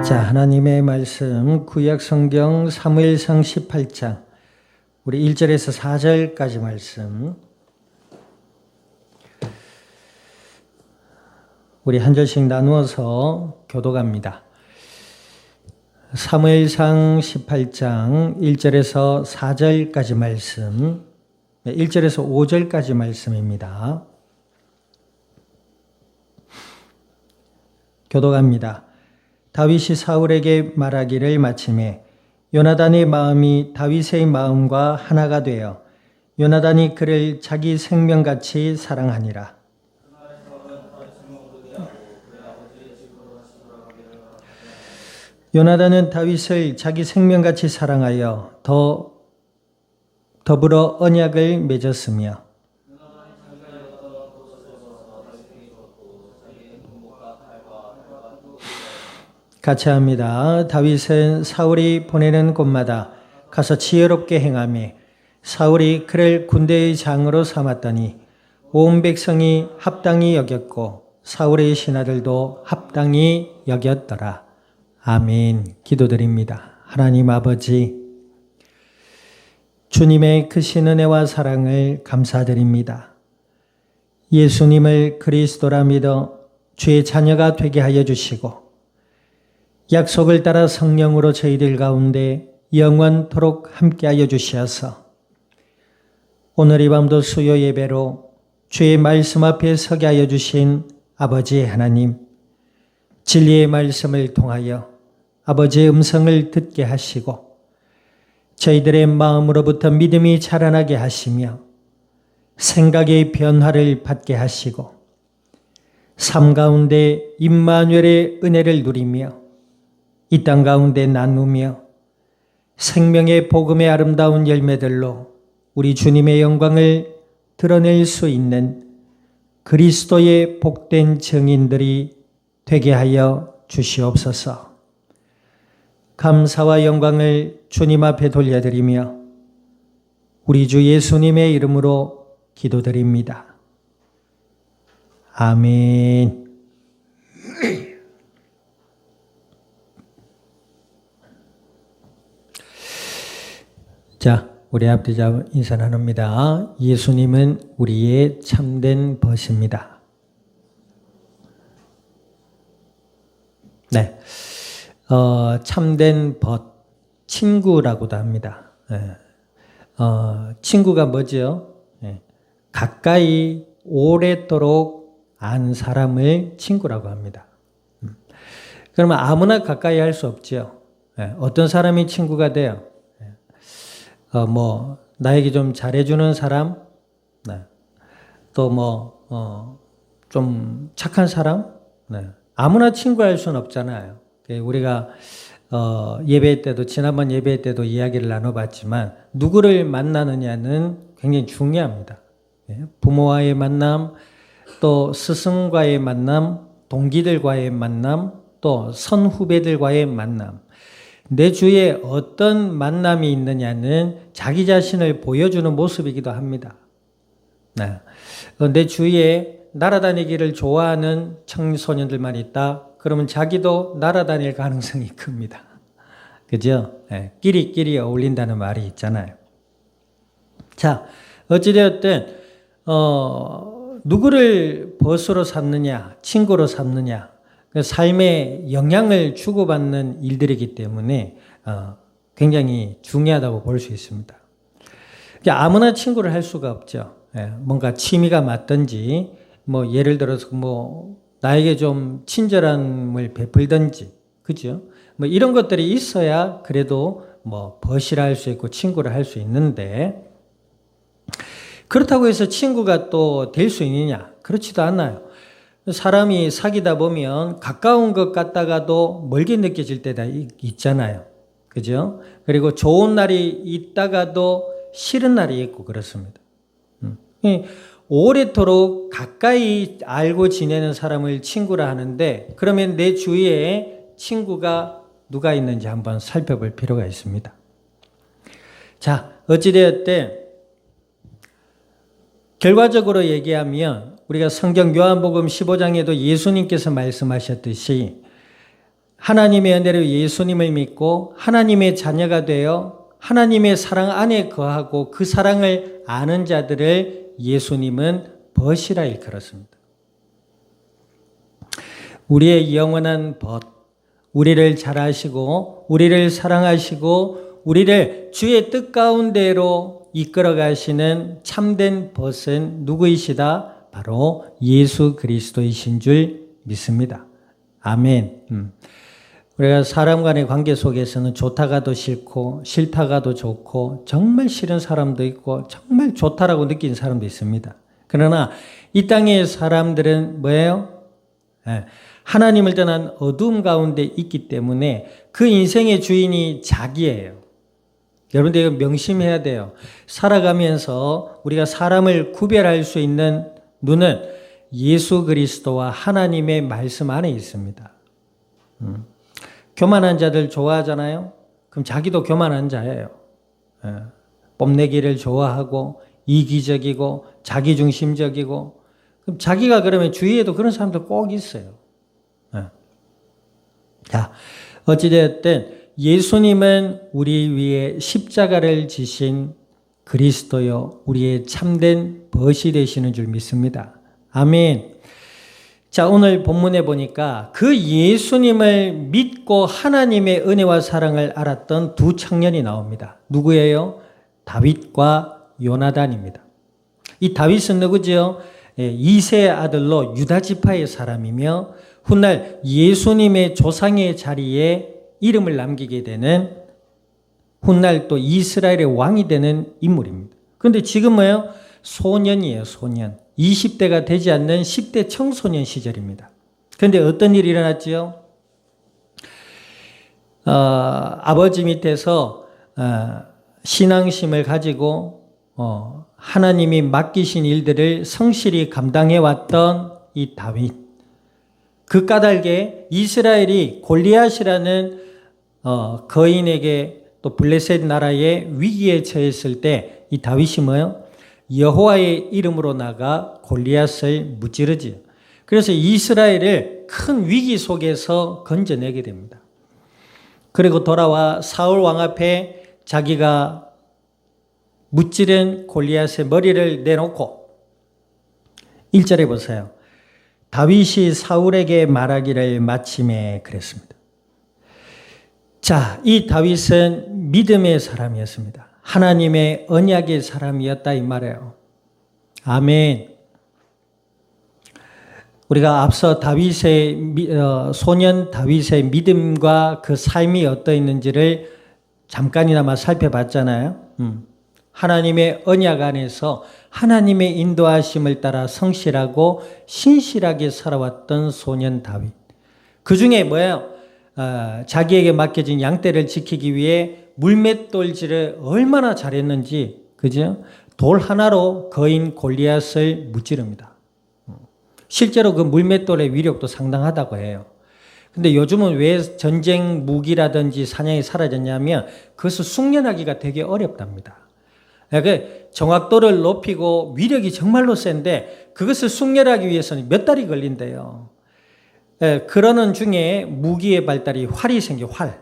자, 하나님의 말씀 구약 성경 사무엘상 18장 우리 1절에서 4절까지 말씀 우리 한 절씩 나누어서 교독합니다. 사무엘상 18장 1절에서 4절까지 말씀, 1절에서 5절까지 말씀입니다. 교독합니다. 다윗이 사울에게 말하기를 마침에 요나단의 마음이 다윗의 마음과 하나가 되어 요나단이 그를 자기 생명같이 사랑하니라. 요나단은 다윗을 자기 생명같이 사랑하여 더불어 언약을 맺었으며 같이 합니다. 다윗은 사울이 보내는 곳마다 가서 지혜롭게 행하며 사울이 그를 군대의 장으로 삼았더니 온 백성이 합당히 여겼고 사울의 신하들도 합당히 여겼더라. 아멘. 기도드립니다. 하나님 아버지, 주님의 크신 은혜와 사랑을 감사드립니다. 예수님을 그리스도라 믿어 주의 자녀가 되게 하여 주시고 약속을 따라 성령으로 저희들 가운데 영원토록 함께하여 주시어서 오늘 이 밤도 수요 예배로 주의 말씀 앞에 서게 하여 주신 아버지 하나님, 진리의 말씀을 통하여 아버지의 음성을 듣게 하시고 저희들의 마음으로부터 믿음이 자라나게 하시며 생각의 변화를 받게 하시고 삶 가운데 임마누엘의 은혜를 누리며 이 땅 가운데 나누며 생명의 복음의 아름다운 열매들로 우리 주님의 영광을 드러낼 수 있는 그리스도의 복된 증인들이 되게 하여 주시옵소서. 감사와 영광을 주님 앞에 돌려드리며 우리 주 예수님의 이름으로 기도드립니다. 아멘. 자, 우리 앞뒤 인사 나눕니다. 예수님은 우리의 참된 벗입니다. 네, 참된 벗, 친구라고도 합니다. 친구가 뭐죠? 가까이 오랫도록 안 사람을 친구라고 합니다. 그러면 아무나 가까이 할 수 없죠. 어떤 사람이 친구가 돼요? 나에게 좀 잘해주는 사람, 또 좀 착한 사람, 아무나 친구할 수는 없잖아요. 우리가 예배 때도, 지난번 예배 때도 이야기를 나눠봤지만 누구를 만나느냐는 굉장히 중요합니다. 부모와의 만남, 또 스승과의 만남, 동기들과의 만남, 또 선후배들과의 만남. 내 주위에 어떤 만남이 있느냐는 자기 자신을 보여주는 모습이기도 합니다. 내 주위에 날아다니기를 좋아하는 청소년들만 있다. 그러면 자기도 날아다닐 가능성이 큽니다. 그죠? 끼리끼리 어울린다는 말이 있잖아요. 자, 어찌되었든 누구를 벗으로 삼느냐, 친구로 삼느냐, 삶에 영향을 주고받는 일들이기 때문에 굉장히 중요하다고 볼 수 있습니다. 아무나 친구를 할 수가 없죠. 뭔가 취미가 맞든지, 예를 들어서 나에게 좀 친절함을 베풀든지, 그죠? 이런 것들이 있어야 그래도 벗이라 할 수 있고 친구를 할 수 있는데, 그렇다고 해서 친구가 또 될 수 있느냐? 그렇지도 않아요. 사람이 사귀다 보면 가까운 것 같다가도 멀게 느껴질 때가 있잖아요. 그죠? 그리고 좋은 날이 있다가도 싫은 날이 있고 그렇습니다. 오래도록 가까이 알고 지내는 사람을 친구라 하는데, 그러면 내 주위에 친구가 누가 있는지 한번 살펴볼 필요가 있습니다. 자, 어찌되었든 결과적으로 얘기하면 우리가 성경 요한복음 15장에도 예수님께서 말씀하셨듯이 하나님의 은혜로 예수님을 믿고 하나님의 자녀가 되어 하나님의 사랑 안에 거하고 그 사랑을 아는 자들을 예수님은 벗이라 일컬었습니다. 우리의 영원한 벗, 우리를 잘 아시고 우리를 사랑하시고 우리를 주의 뜻 가운데로 이끌어 가시는 참된 벗은 누구이시다? 바로 예수 그리스도이신 줄 믿습니다. 아멘. 우리가 사람 간의 관계 속에서는 좋다가도 싫고 싫다가도 좋고 정말 싫은 사람도 있고 정말 좋다라고 느낀 사람도 있습니다. 그러나 이 땅의 사람들은 뭐예요? 하나님을 떠난 어두움 가운데 있기 때문에 그 인생의 주인이 자기예요. 여러분들 이거 명심해야 돼요. 살아가면서 우리가 사람을 구별할 수 있는 눈은 예수 그리스도와 하나님의 말씀 안에 있습니다. 교만한 자들 좋아하잖아요. 그럼 자기도 교만한 자예요. 뽐내기를 좋아하고 이기적이고 자기중심적이고 그럼 자기가 그러면 주위에도 그런 사람들 꼭 있어요. 자, 어찌되었든 예수님은 우리 위에 십자가를 지신 그리스도요 우리의 참된 벗이 되시는 줄 믿습니다. 아멘. 자, 오늘 본문에 보니까 그 예수님을 믿고 하나님의 은혜와 사랑을 알았던 두 청년이 나옵니다. 누구예요? 다윗과 요나단입니다. 이 다윗은 누구죠? 이새의 아들로 유다 지파의 사람이며 훗날 예수님의 조상의 자리에 이름을 남기게 되는 훗날 또 이스라엘의 왕이 되는 인물입니다. 그런데 지금 뭐예요? 소년이에요, 소년. 20대가 되지 않는 10대 청소년 시절입니다. 그런데 어떤 일이 일어났지요? 아버지 밑에서 신앙심을 가지고 하나님이 맡기신 일들을 성실히 감당해 왔던 이 다윗. 그 까닭에 이스라엘이 골리앗이라는 거인에게 또 블레셋 나라의 위기에 처했을 때 이 다윗이 뭐예요? 여호와의 이름으로 나가 골리앗을 무찌르지요. 그래서 이스라엘을 큰 위기 속에서 건져내게 됩니다. 그리고 돌아와 사울 왕 앞에 자기가 무찌른 골리앗의 머리를 내놓고 1절에 보세요. 다윗이 사울에게 말하기를 마침에 그랬습니다. 자, 이 다윗은 믿음의 사람이었습니다. 하나님의 언약의 사람이었다 이 말이에요. 아멘. 우리가 앞서 다윗의 소년 다윗의 믿음과 그 삶이 어떠했는지를 잠깐이나마 살펴봤잖아요. 하나님의 언약 안에서 하나님의 인도하심을 따라 성실하고 신실하게 살아왔던 소년 다윗. 그 중에 뭐예요? 자기에게 맡겨진 양떼를 지키기 위해 물맷돌질을 얼마나 잘했는지, 그죠? 돌 하나로 거인 골리앗을 무찌릅니다. 실제로 그 물맷돌의 위력도 상당하다고 해요. 근데 요즘은 왜 전쟁 무기라든지 사냥이 사라졌냐면 그것을 숙련하기가 되게 어렵답니다. 정확도를 높이고 위력이 정말로 센데 그것을 숙련하기 위해서는 몇 달이 걸린대요. 그러는 중에 무기의 발달이 활이 생겨, 활.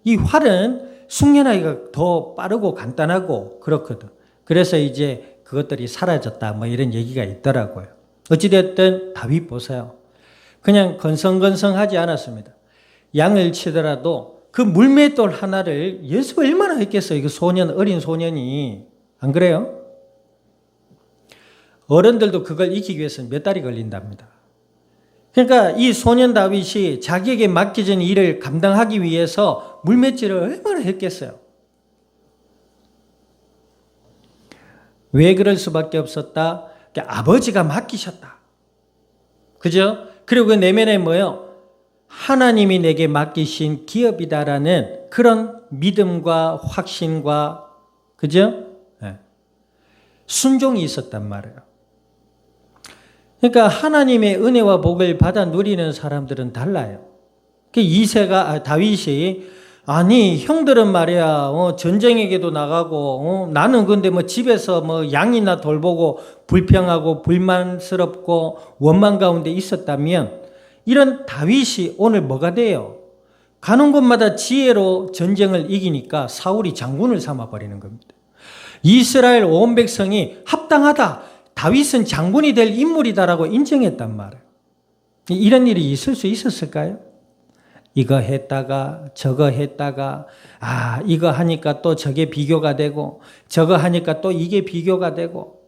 이 활은 숙련하기가 더 빠르고 간단하고 그렇거든. 그래서 이제 그것들이 사라졌다 뭐 이런 얘기가 있더라고요. 어찌됐든 다윗 보세요. 그냥 건성건성하지 않았습니다. 양을 치더라도 그 물맷돌 하나를 예수가 얼마나 했겠어요. 그 소년, 어린 소년이. 안 그래요? 어른들도 그걸 익히기 위해서는 몇 달이 걸린답니다. 그러니까 이 소년 다윗이 자기에게 맡겨진 일을 감당하기 위해서 물맷질을 얼마나 했겠어요. 왜 그럴 수밖에 없었다? 아버지가 맡기셨다. 그죠? 그리고 그 내면에 뭐예요? 하나님이 내게 맡기신 기업이다라는 그런 믿음과 확신과, 그죠? 네. 순종이 있었단 말이에요. 그러니까 하나님의 은혜와 복을 받아 누리는 사람들은 달라요. 다윗이 아니 형들은 말이야 전쟁에게도 나가고 나는 근데 뭐 집에서 뭐 양이나 돌보고 불평하고 불만스럽고 원망 가운데 있었다면 이런 다윗이 오늘 뭐가 돼요? 가는 곳마다 지혜로 전쟁을 이기니까 사울이 장군을 삼아버리는 겁니다. 이스라엘 온 백성이 합당하다. 다윗은 장군이 될 인물이다라고 인정했단 말이에요. 이런 일이 있을 수 있었을까요? 이거 했다가 저거 했다가 이거 하니까 또 저게 비교가 되고 저거 하니까 또 이게 비교가 되고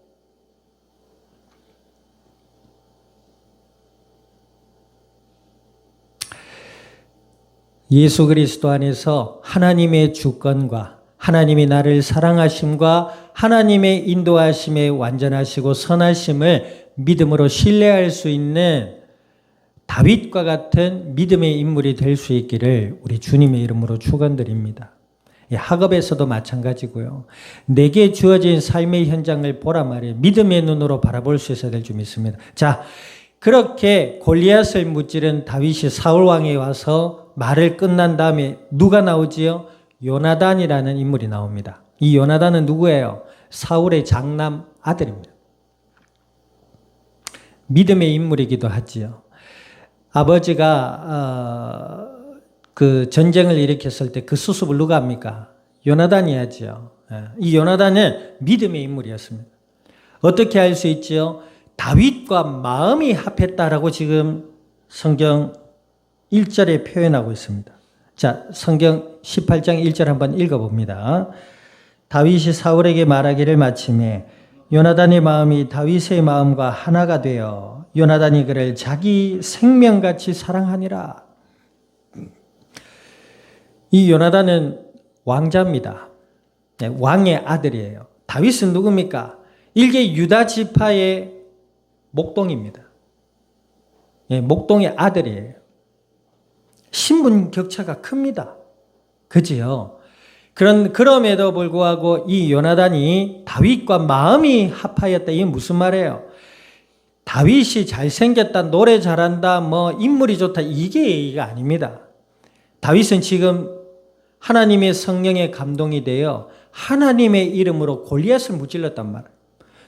예수 그리스도 안에서 하나님의 주권과 하나님이 나를 사랑하심과 하나님의 인도하심에 완전하시고 선하심을 믿음으로 신뢰할 수 있는 다윗과 같은 믿음의 인물이 될 수 있기를 우리 주님의 이름으로 축원드립니다. 학업에서도 마찬가지고요. 내게 주어진 삶의 현장을 보라 말이에요. 믿음의 눈으로 바라볼 수 있어야 될 줄 믿습니다. 자, 그렇게 골리앗을 무찌른 다윗이 사울 왕에 와서 말을 끝난 다음에 누가 나오지요? 요나단이라는 인물이 나옵니다. 이 요나단은 누구예요? 사울의 장남 아들입니다. 믿음의 인물이기도 하지요. 아버지가 그 전쟁을 일으켰을 때 그 수습을 누가 합니까? 요나단이 하지요. 이 요나단은 믿음의 인물이었습니다. 어떻게 알 수 있지요? 다윗과 마음이 합했다라고 지금 성경 1절에 표현하고 있습니다. 자, 성경 18장 1절 한번 읽어봅니다. 다윗이 사울에게 말하기를 마침에 요나단의 마음이 다윗의 마음과 하나가 되어 요나단이 그를 자기 생명같이 사랑하니라. 이 요나단은 왕자입니다. 왕의 아들이에요. 다윗은 누굽니까? 일개 유다 지파의 목동입니다. 목동의 아들이에요. 신분 격차가 큽니다. 그지요? 그럼에도 불구하고 이 요나단이 다윗과 마음이 합하였다. 이게 무슨 말이에요? 다윗이 잘생겼다, 노래 잘한다, 인물이 좋다. 이게 얘기가 아닙니다. 다윗은 지금 하나님의 성령에 감동이 되어 하나님의 이름으로 골리앗을 무찔렀단 말이에요.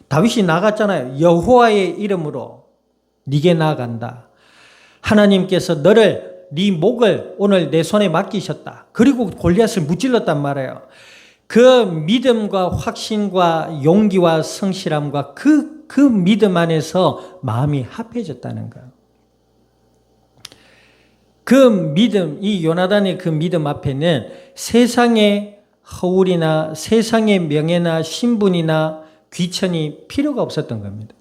다윗이 나갔잖아요. 여호와의 이름으로 네게 나아간다. 하나님께서 네 목을 오늘 내 손에 맡기셨다. 그리고 골리앗을 무찔렀단 말이에요. 그 믿음과 확신과 용기와 성실함과 그 믿음 안에서 마음이 합해졌다는 거예요. 그 믿음, 이 요나단의 그 믿음 앞에는 세상의 허울이나 세상의 명예나 신분이나 귀천이 필요가 없었던 겁니다.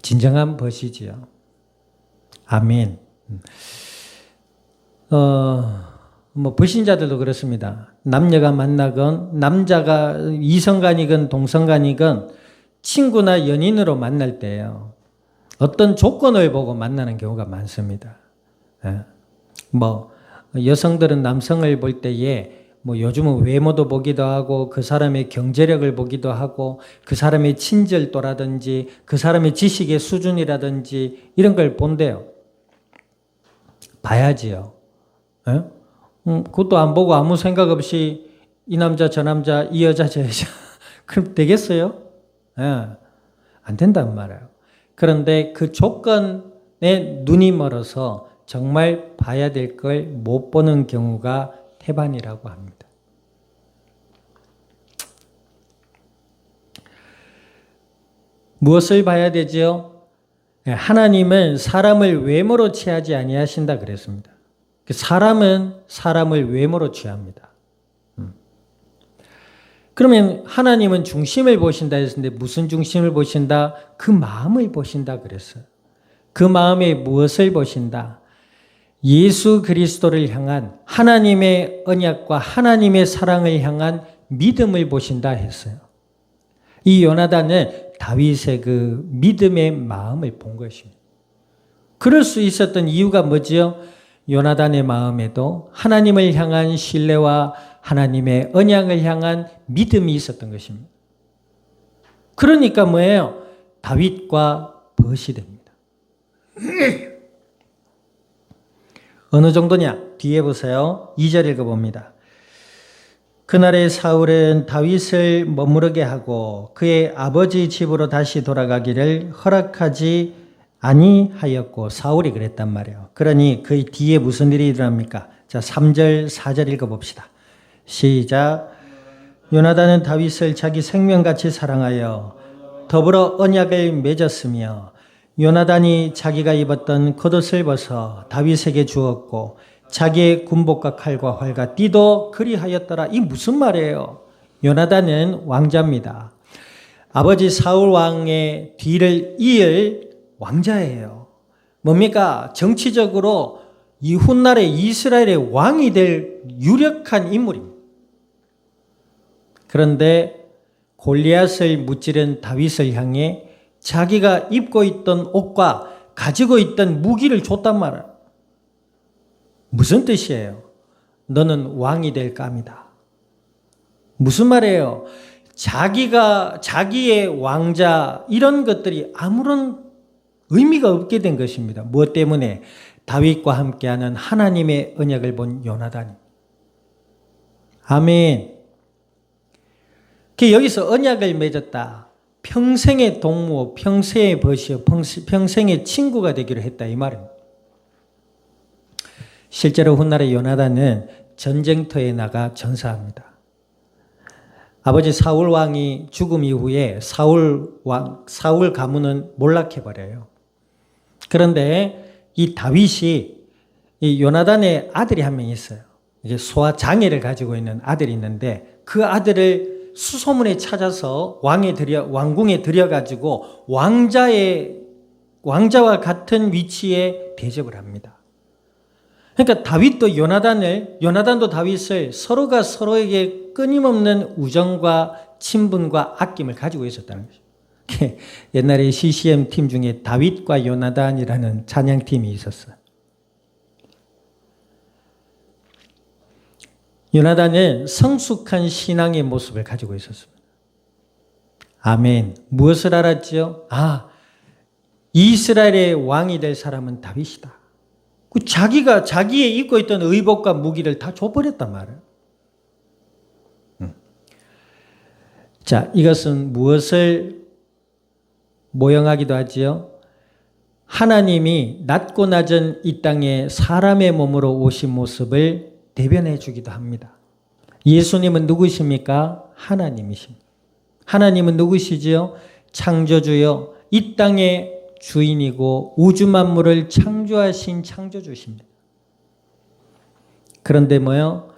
진정한 벗이지요. 아멘. 불신자들도 그렇습니다. 남녀가 만나건 남자가 이성간이건 동성간이건 친구나 연인으로 만날 때요. 어떤 조건을 보고 만나는 경우가 많습니다. 여성들은 남성을 볼 때에 요즘은 외모도 보기도 하고 그 사람의 경제력을 보기도 하고 그 사람의 친절도라든지 그 사람의 지식의 수준이라든지 이런 걸 본대요. 봐야지요. 그것도 안 보고 아무 생각 없이 이 남자 저 남자 이 여자 저 여자 그럼 되겠어요? 안 된단 말이에요. 그런데 그 조건에 눈이 멀어서 정말 봐야 될 걸 못 보는 경우가 태반이라고 합니다. 무엇을 봐야 되지요? 하나님은 사람을 외모로 취하지 아니하신다 그랬습니다. 사람은 사람을 외모로 취합니다. 그러면 하나님은 중심을 보신다 했는데 무슨 중심을 보신다? 그 마음을 보신다 그랬어요. 그 마음에 무엇을 보신다? 예수 그리스도를 향한 하나님의 언약과 하나님의 사랑을 향한 믿음을 보신다 했어요. 이 요나단은 다윗의 그 믿음의 마음을 본 것입니다. 그럴 수 있었던 이유가 뭐지요? 요나단의 마음에도 하나님을 향한 신뢰와 하나님의 언약을 향한 믿음이 있었던 것입니다. 그러니까 뭐예요? 다윗과 벗이 됩니다. 어느 정도냐? 뒤에 보세요. 2절 읽어봅니다. 그날에 사울은 다윗을 머무르게 하고 그의 아버지 집으로 다시 돌아가기를 허락하지 아니하였고 사울이 그랬단 말이에요. 그러니 그 뒤에 무슨 일이 일어납니까? 자, 3절, 4절 읽어봅시다. 시작. 요나단은 다윗을 자기 생명같이 사랑하여 더불어 언약을 맺었으며 요나단이 자기가 입었던 겉옷을 벗어 다윗에게 주었고 자기의 군복과 칼과 활과 띠도 그리하였더라. 이 무슨 말이에요? 요나단은 왕자입니다. 아버지 사울 왕의 뒤를 이을 왕자예요. 뭡니까? 정치적으로 이훗날에 이스라엘의 왕이 될 유력한 인물입니다. 그런데 골리앗을 무찌른 다윗을 향해 자기가 입고 있던 옷과 가지고 있던 무기를 줬단 말이에요. 무슨 뜻이에요? 너는 왕이 될 감이다. 무슨 말이에요? 자기의 왕자 이런 것들이 아무런 의미가 없게 된 것입니다. 무엇 때문에? 다윗과 함께하는 하나님의 언약을 본 요나단이. 아멘. 여기서 언약을 맺었다. 평생의 동무, 평생의 벗이요, 평생의 친구가 되기로 했다 이 말입니다. 실제로 훗날에 요나단은 전쟁터에 나가 전사합니다. 아버지 사울 왕이 죽음 이후에 사울 가문은 몰락해버려요. 그런데 이 다윗이 이 요나단의 아들이 한 명 있어요. 이게 소아 장애를 가지고 있는 아들이 있는데 그 아들을 수소문에 찾아서 왕궁에 들여가지고 왕자와 같은 위치에 대접을 합니다. 그러니까 다윗도 요나단도 다윗을 서로가 서로에게 끊임없는 우정과 친분과 아낌을 가지고 있었다는 거죠. 옛날에 CCM 팀 중에 다윗과 요나단이라는 찬양팀이 있었어요. 요나단은 성숙한 신앙의 모습을 가지고 있었습니다. 아멘. 무엇을 알았지요? 이스라엘의 왕이 될 사람은 다윗이다. 자기의 입고 있던 의복과 무기를 다 줘버렸단 말이에요. 자, 이것은 무엇을 모형하기도 하지요? 하나님이 낮고 낮은 이 땅에 사람의 몸으로 오신 모습을 대변해 주기도 합니다. 예수님은 누구십니까? 하나님이십니다. 하나님은 누구시지요? 창조주요. 이 땅의 주인이고 우주 만물을 창조하신 창조주십니다. 그런데 뭐요?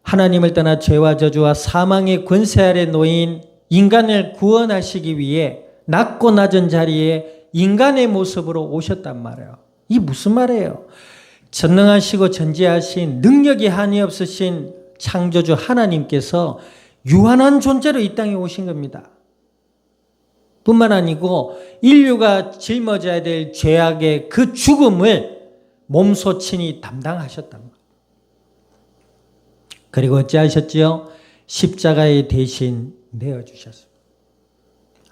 하나님을 떠나 죄와 저주와 사망의 권세 아래 놓인 인간을 구원하시기 위해 낮고 낮은 자리에 인간의 모습으로 오셨단 말이에요. 이 무슨 말이에요? 전능하시고 전지하신 능력이 한이 없으신 창조주 하나님께서 유한한 존재로 이 땅에 오신 겁니다. 뿐만 아니고 인류가 짊어져야 될 죄악의 그 죽음을 몸소 친히 담당하셨단 말이에요. 그리고 어찌하셨지요? 십자가에 대신 내어주셨습니다.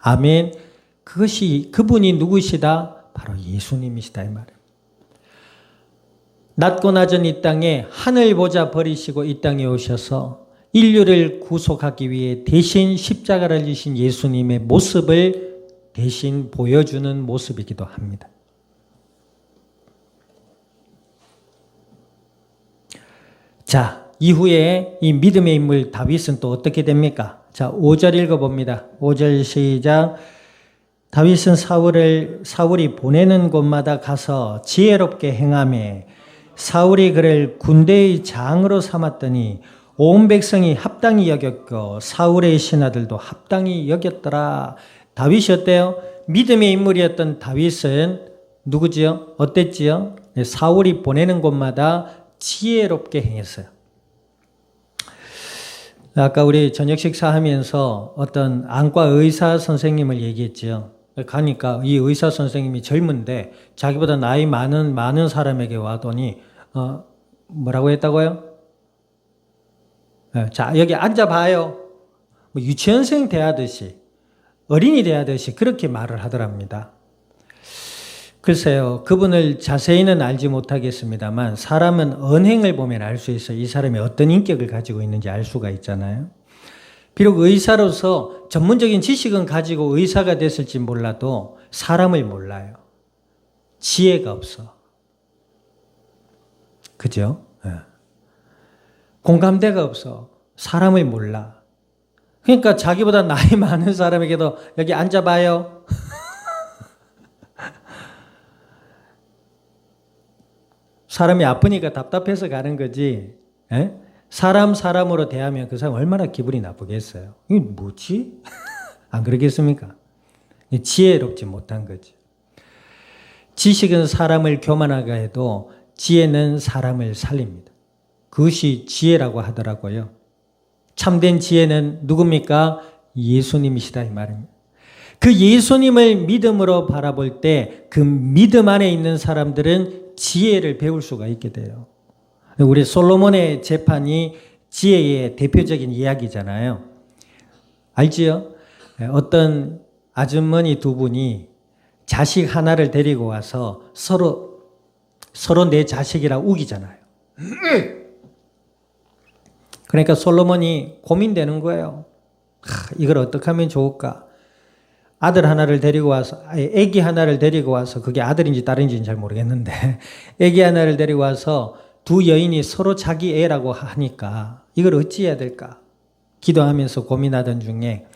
아멘. 그분이 누구시다? 바로 예수님이시다 이 말이에요. 낮고 낮은 이 땅에 하늘 보좌 버리시고 이 땅에 오셔서 인류를 구속하기 위해 대신 십자가를 지신 예수님의 모습을 대신 보여주는 모습이기도 합니다. 자, 이후에 이 믿음의 인물 다윗은 또 어떻게 됩니까? 자, 5절 읽어봅니다. 5절 시작. 다윗은 사울이 보내는 곳마다 가서 지혜롭게 행하며 사울이 그를 군대의 장으로 삼았더니 온 백성이 합당히 여겼고 사울의 신하들도 합당히 여겼더라. 다윗이 어때요? 믿음의 인물이었던 다윗은 누구지요? 어땠지요? 사울이 보내는 곳마다 지혜롭게 행했어요. 아까 우리 저녁 식사하면서 어떤 안과 의사 선생님을 얘기했지요. 가니까 이 의사 선생님이 젊은데 자기보다 나이 많은 사람에게 와더니 뭐라고 했다고요? 자, 여기 앉아봐요. 뭐 유치원생 대하듯이 어린이 대하듯이 그렇게 말을 하더랍니다. 글쎄요, 그분을 자세히는 알지 못하겠습니다만 사람은 언행을 보면 알 수 있어요. 이 사람이 어떤 인격을 가지고 있는지 알 수가 있잖아요. 비록 의사로서 전문적인 지식은 가지고 의사가 됐을지 몰라도 사람을 몰라요. 지혜가 없어. 그죠? 예. 공감대가 없어. 사람을 몰라. 그러니까 자기보다 나이 많은 사람에게도 여기 앉아봐요. 사람이 아프니까 답답해서 가는 거지. 예? 사람으로 대하면 그 사람 얼마나 기분이 나쁘겠어요. 이게 뭐지? 안 그러겠습니까? 지혜롭지 못한 거지. 지식은 사람을 교만하게 해도 지혜는 사람을 살립니다. 그것이 지혜라고 하더라고요. 참된 지혜는 누굽니까? 예수님이시다 이 말입니다. 그 예수님을 믿음으로 바라볼 때 그 믿음 안에 있는 사람들은 지혜를 배울 수가 있게 돼요. 우리 솔로몬의 재판이 지혜의 대표적인 이야기잖아요. 알지요? 어떤 아주머니 두 분이 자식 하나를 데리고 와서 서로 내 자식이라 우기잖아요. 그러니까 솔로몬이 고민되는 거예요. 이걸 어떻게 하면 좋을까? 아들 하나를 데리고 와서, 애기 하나를 데리고 와서, 그게 아들인지 딸인지는 잘 모르겠는데, 애기 하나를 데리고 와서 두 여인이 서로 자기 애라고 하니까 이걸 어찌해야 될까? 기도하면서 고민하던 중에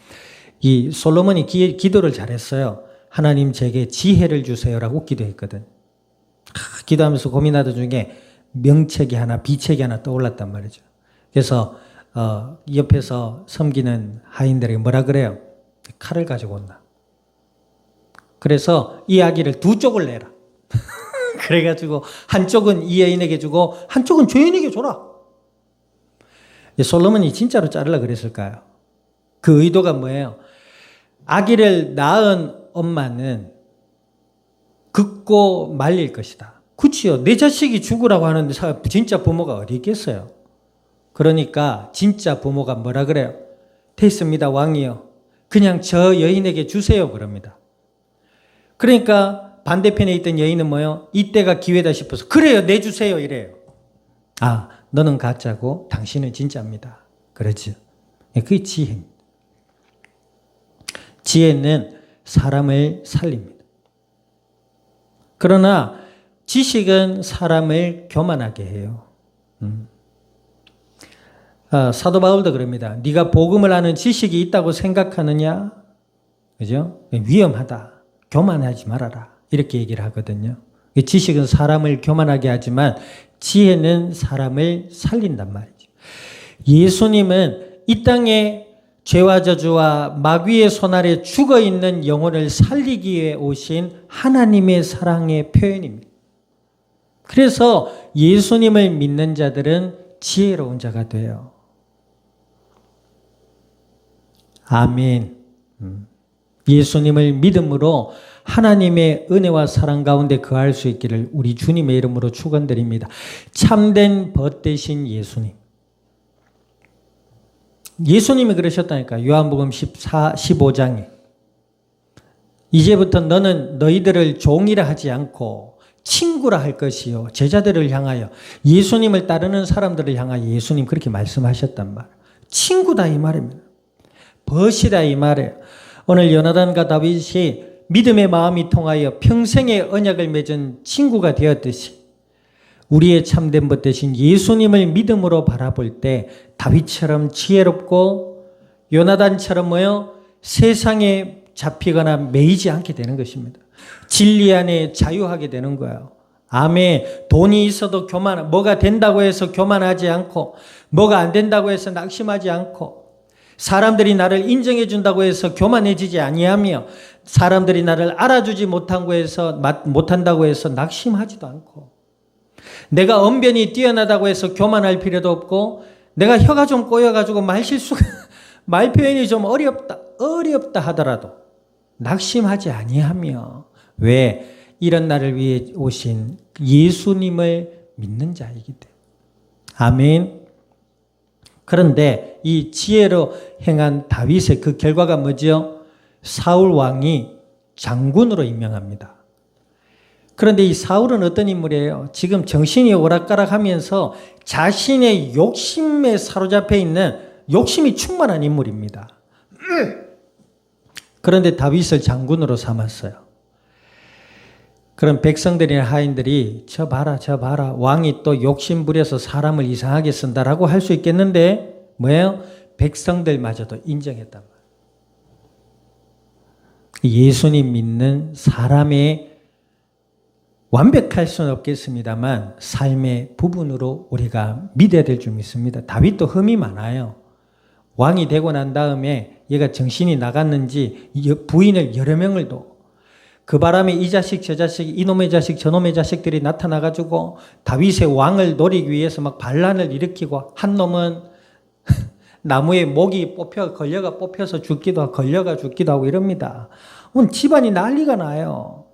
이 솔로몬이 기도를 잘했어요. 하나님 제게 지혜를 주세요라고 기도했거든. 기도하면서 고민하던 중에 명책이 하나, 비책이 하나 떠올랐단 말이죠. 그래서 옆에서 섬기는 하인들에게 뭐라 그래요? 칼을 가지고 온다. 그래서 이야기를 두 쪽을 내라. 그래가지고 한쪽은 이 여인에게 주고 한쪽은 저 여인에게 줘라. 솔로몬이 진짜로 자르려고 그랬을까요? 그 의도가 뭐예요? 아기를 낳은 엄마는 긋고 말릴 것이다. 그치요. 내 자식이 죽으라고 하는데 진짜 부모가 어디 있겠어요? 그러니까 진짜 부모가 뭐라 그래요? 됐습니다, 왕이요. 그냥 저 여인에게 주세요, 그럽니다. 그러니까 반대편에 있던 여인은 뭐예요? 이때가 기회다 싶어서 그래요, 내주세요, 이래요. 아, 너는 가짜고 당신은 진짜입니다. 그렇죠. 그게 지혜입니다. 지혜는 사람을 살립니다. 그러나 지식은 사람을 교만하게 해요. 사도 바울도 그럽니다. 네가 복음을 아는 지식이 있다고 생각하느냐? 그죠? 위험하다. 교만하지 말아라. 이렇게 얘기를 하거든요. 지식은 사람을 교만하게 하지만 지혜는 사람을 살린단 말이죠. 예수님은 이 땅에 죄와 저주와 마귀의 손 아래 죽어있는 영혼을 살리기 위해 오신 하나님의 사랑의 표현입니다. 그래서 예수님을 믿는 자들은 지혜로운 자가 돼요. 아멘. 예수님을 믿음으로 하나님의 은혜와 사랑 가운데 거할 수 있기를 우리 주님의 이름으로 축원드립니다. 참된 벗되신 예수님. 예수님이 그러셨다니까. 요한복음 15장에 이제부터 너는 너희들을 종이라 하지 않고 친구라 할 것이요. 제자들을 향하여 예수님을 따르는 사람들을 향하여 예수님 그렇게 말씀하셨단 말이에요. 친구다 이 말입니다. 벗이다 이 말이에요. 오늘 요나단과 다윗이 믿음의 마음이 통하여 평생의 언약을 맺은 친구가 되었듯이 우리의 참된 벗 되신 예수님을 믿음으로 바라볼 때 다윗처럼 지혜롭고 요나단처럼 뭐요? 세상에 잡히거나 매이지 않게 되는 것입니다. 진리 안에 자유하게 되는 거예요. 아멘. 돈이 있어도 뭐가 된다고 해서 교만하지 않고 뭐가 안 된다고 해서 낙심하지 않고 사람들이 나를 인정해 준다고 해서 교만해지지 아니하며 사람들이 나를 알아주지 못한다고 해서 낙심하지도 않고 내가 언변이 뛰어나다고 해서 교만할 필요도 없고 내가 혀가 좀 꼬여가지고 말 표현이 좀 어렵다 하더라도 낙심하지 아니하며 왜? 이런 나를 위해 오신 예수님을 믿는 자이기 때문에. 아멘. 그런데 이 지혜로 행한 다윗의 그 결과가 뭐죠? 사울 왕이 장군으로 임명합니다. 그런데 이 사울은 어떤 인물이에요? 지금 정신이 오락가락하면서 자신의 욕심에 사로잡혀 있는 욕심이 충만한 인물입니다. 그런데 다윗을 장군으로 삼았어요. 그런 백성들이나 하인들이 저 봐라 저 봐라 왕이 또 욕심부려서 사람을 이상하게 쓴다라고 할 수 있겠는데 뭐예요? 백성들마저도 인정했단 말이에요. 예수님 믿는 사람의 완벽할 수는 없겠습니다만 삶의 부분으로 우리가 믿어야 될 줄 믿습니다. 다윗도 흠이 많아요. 왕이 되고 난 다음에 얘가 정신이 나갔는지 부인을 여러 명을 둬. 그 바람에 이 자식 저 자식 이놈의 자식 저놈의 자식들이 나타나가지고 다윗의 왕을 노리기 위해서 막 반란을 일으키고 한 놈은 나무에 목이 걸려가 뽑혀서 죽기도 하고 걸려가 죽기도 하고 이럽니다. 집안이 난리가 나요.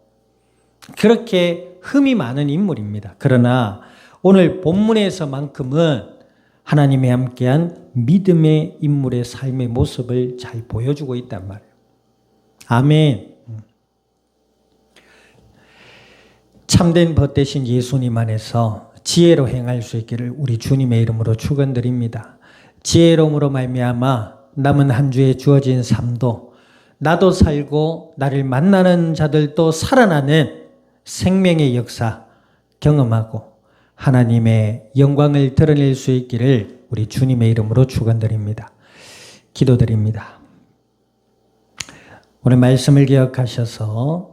그렇게 흠이 많은 인물입니다. 그러나 오늘 본문에서만큼은 하나님이 함께한 믿음의 인물의 삶의 모습을 잘 보여주고 있단 말이에요. 아멘. 참된 벗되신 예수님 안에서 지혜로 행할 수 있기를 우리 주님의 이름으로 축원드립니다. 지혜로움으로 말미암아 남은 한 주에 주어진 삶도 나도 살고 나를 만나는 자들도 살아나는 생명의 역사 경험하고 하나님의 영광을 드러낼 수 있기를 우리 주님의 이름으로 축원드립니다. 기도드립니다. 오늘 말씀을 기억하셔서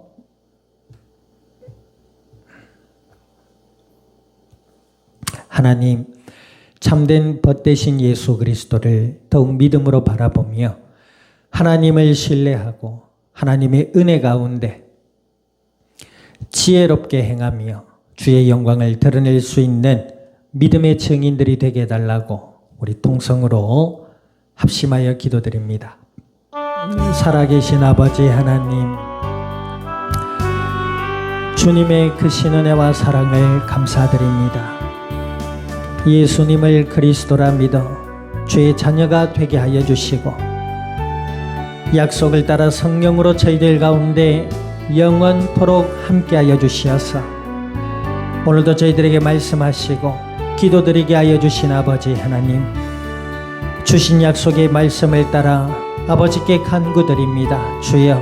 하나님 참된 벗되신 예수 그리스도를 더욱 믿음으로 바라보며 하나님을 신뢰하고 하나님의 은혜 가운데 지혜롭게 행하며 주의 영광을 드러낼 수 있는 믿음의 증인들이 되게 해달라고 우리 통성으로 합심하여 기도드립니다. 살아계신 아버지 하나님, 주님의 크신 은혜와 사랑을 감사드립니다. 예수님을 그리스도라 믿어 주의 자녀가 되게 하여 주시고 약속을 따라 성령으로 저희들 가운데 영원토록 함께하여 주시어서 오늘도 저희들에게 말씀하시고 기도드리게 하여 주신 아버지 하나님, 주신 약속의 말씀을 따라 아버지께 간구드립니다. 주여,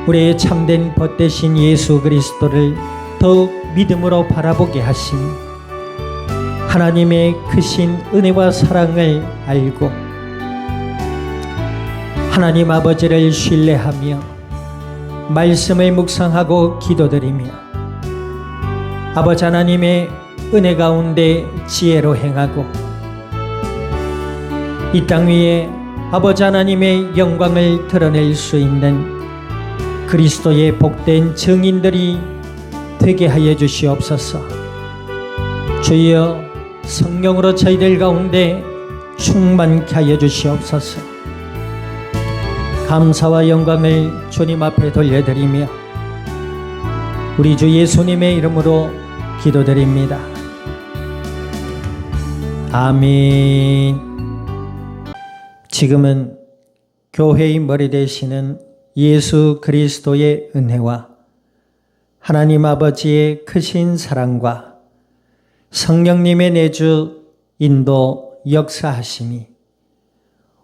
우리의 참된 벗되신 예수 그리스도를 더욱 믿음으로 바라보게 하시니 하나님의 크신 은혜와 사랑을 알고 하나님 아버지를 신뢰하며 말씀을 묵상하고 기도드리며 아버지 하나님의 은혜 가운데 지혜로 행하고 이 땅 위에 아버지 하나님의 영광을 드러낼 수 있는 그리스도의 복된 증인들이 되게 하여 주시옵소서. 주여, 성령으로 저희들 가운데 충만케 하여 주시옵소서. 감사와 영광을 주님 앞에 돌려드리며 우리 주 예수님의 이름으로 기도드립니다. 아멘. 지금은 교회의 머리 되시는 예수 그리스도의 은혜와 하나님 아버지의 크신 사랑과 성령님의 내주 인도 역사하심이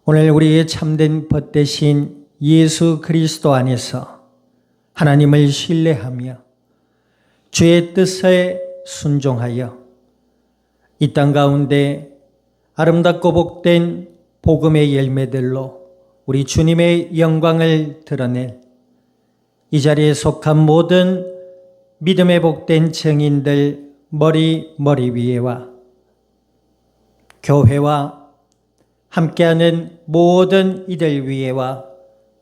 오늘 우리의 참된 벗되신 예수 그리스도 안에서 하나님을 신뢰하며 주의 뜻에 순종하여 이 땅 가운데 아름답고 복된 복음의 열매들로 우리 주님의 영광을 드러낼 이 자리에 속한 모든 믿음의 복된 증인들 머리 위에와 교회와 함께하는 모든 이들 위에와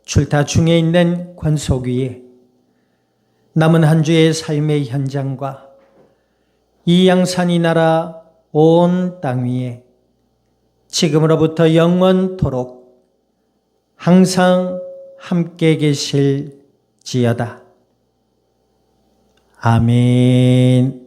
출타 중에 있는 권속 위에 남은 한 주의 삶의 현장과 이 양산이 나라 온 땅 위에 지금으로부터 영원토록 항상 함께 계실지어다. 아멘.